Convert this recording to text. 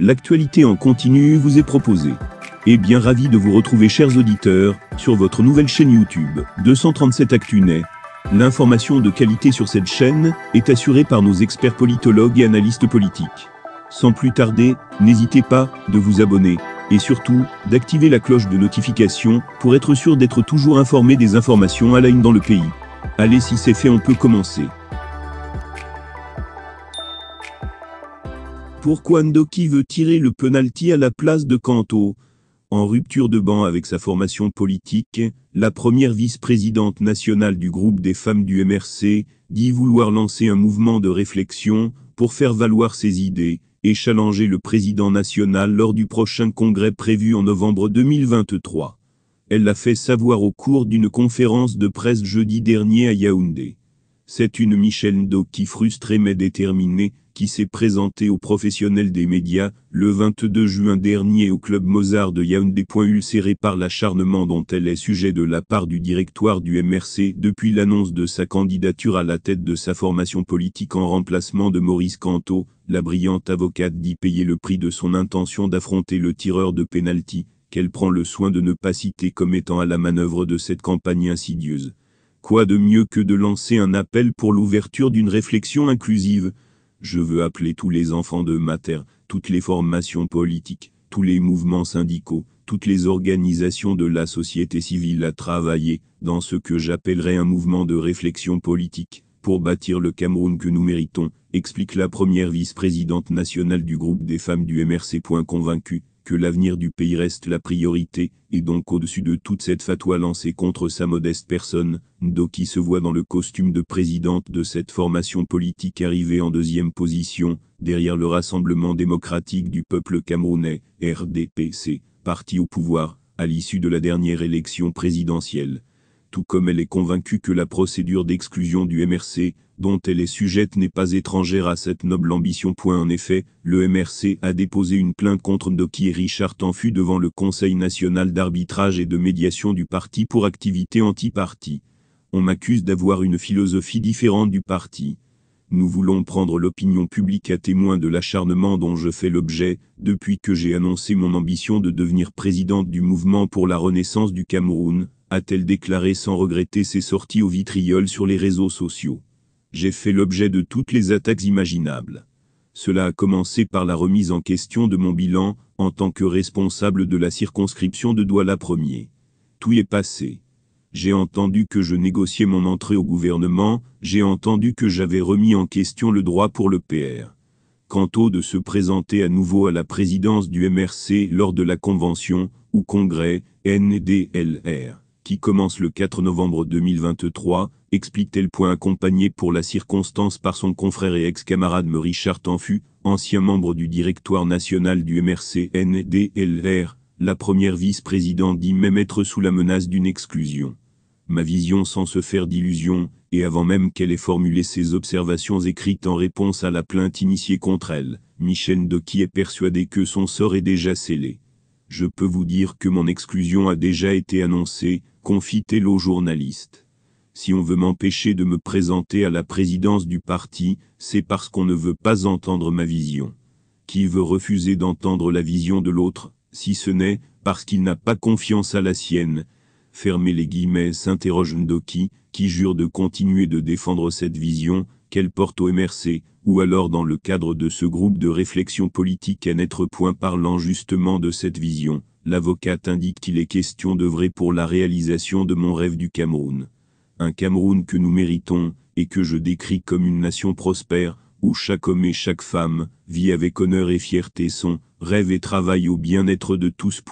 L'actualité en continu vous est proposée. Et bien ravi de vous retrouver chers auditeurs, sur votre nouvelle chaîne YouTube, 237 ActuNet. L'information de qualité sur cette chaîne est assurée par nos experts politologues et analystes politiques. Sans plus tarder, n'hésitez pas de vous abonner, et surtout, d'activer la cloche de notification pour être sûr d'être toujours informé des informations à la une dans le pays. Allez, si c'est fait, on peut commencer. Pourquoi Ndoki veut tirer le penalty à la place de Kanto? En rupture de banc avec sa formation politique, la première vice-présidente nationale du groupe des femmes du MRC dit vouloir lancer un mouvement de réflexion pour faire valoir ses idées et challenger le président national lors du prochain congrès prévu en novembre 2023. Elle l'a fait savoir au cours d'une conférence de presse jeudi dernier à Yaoundé. C'est une Michèle Ndoki frustrée mais déterminée, qui s'est présentée aux professionnels des médias le 22 juin dernier au club Mozart de Yaoundé. Ulcérée par l'acharnement dont elle est sujet de la part du directoire du MRC depuis l'annonce de sa candidature à la tête de sa formation politique en remplacement de Maurice Kanto, la brillante avocate dit payer le prix de son intention d'affronter le tireur de pénalty, qu'elle prend le soin de ne pas citer comme étant à la manœuvre de cette campagne insidieuse. Quoi de mieux que de lancer un appel pour l'ouverture d'une réflexion inclusive? Je veux appeler tous les enfants de ma terre, toutes les formations politiques, tous les mouvements syndicaux, toutes les organisations de la société civile à travailler dans ce que j'appellerais un mouvement de réflexion politique, pour bâtir le Cameroun que nous méritons, explique la première vice-présidente nationale du groupe des femmes du MRC. Convaincue que l'avenir du pays reste la priorité, et donc au-dessus de toute cette fatwa lancée contre sa modeste personne, Ndoki se voit dans le costume de présidente de cette formation politique arrivée en deuxième position, derrière le Rassemblement démocratique du peuple camerounais, RDPC, parti au pouvoir, à l'issue de la dernière élection présidentielle. Tout comme elle est convaincue que la procédure d'exclusion du MRC, dont elle est sujette, n'est pas étrangère à cette noble ambition. En effet, le MRC a déposé une plainte contre Ndoki et Richard Tanfu devant le Conseil national d'arbitrage et de médiation du parti pour activité anti-parti. On m'accuse d'avoir une philosophie différente du parti. Nous voulons prendre l'opinion publique à témoin de l'acharnement dont je fais l'objet, depuis que j'ai annoncé mon ambition de devenir présidente du mouvement pour la renaissance du Cameroun, a-t-elle déclaré sans regretter ses sorties au vitriol sur les réseaux sociaux. J'ai fait l'objet de toutes les attaques imaginables. Cela a commencé par la remise en question de mon bilan, en tant que responsable de la circonscription de Douala 1er. Tout y est passé. J'ai entendu que je négociais mon entrée au gouvernement, j'ai entendu que j'avais remis en question le droit pour le PR. Quant au de se présenter à nouveau à la présidence du MRC lors de la convention, ou congrès, NDLR, qui commence le 4 novembre 2023, explique-t-elle. Accompagnée pour la circonstance par son confrère et ex-camarade Richard Tanfu, ancien membre du directoire national du MRC NDLR, la première vice-présidente dit même être sous la menace d'une exclusion. Ma vision sans se faire d'illusions, et avant même qu'elle ait formulé ses observations écrites en réponse à la plainte initiée contre elle, Michèle Ndoki est persuadée que son sort est déjà scellé. Je peux vous dire que mon exclusion a déjà été annoncée, confie-t-elle aux journalistes. Si on veut m'empêcher de me présenter à la présidence du parti, c'est parce qu'on ne veut pas entendre ma vision. Qui veut refuser d'entendre la vision de l'autre, si ce n'est parce qu'il n'a pas confiance à la sienne? Fermez les guillemets, s'interroge Ndoki, qui jure de continuer de défendre cette vision, qu'elle porte au MRC, ou alors dans le cadre de ce groupe de réflexion politique à naître. Parlant justement de cette vision, l'avocate indique qu'il est question d'œuvrer pour la réalisation de mon rêve du Cameroun. Un Cameroun que nous méritons, et que je décris comme une nation prospère, où chaque homme et chaque femme vit avec honneur et fierté son rêve et travaille au bien-être de tous.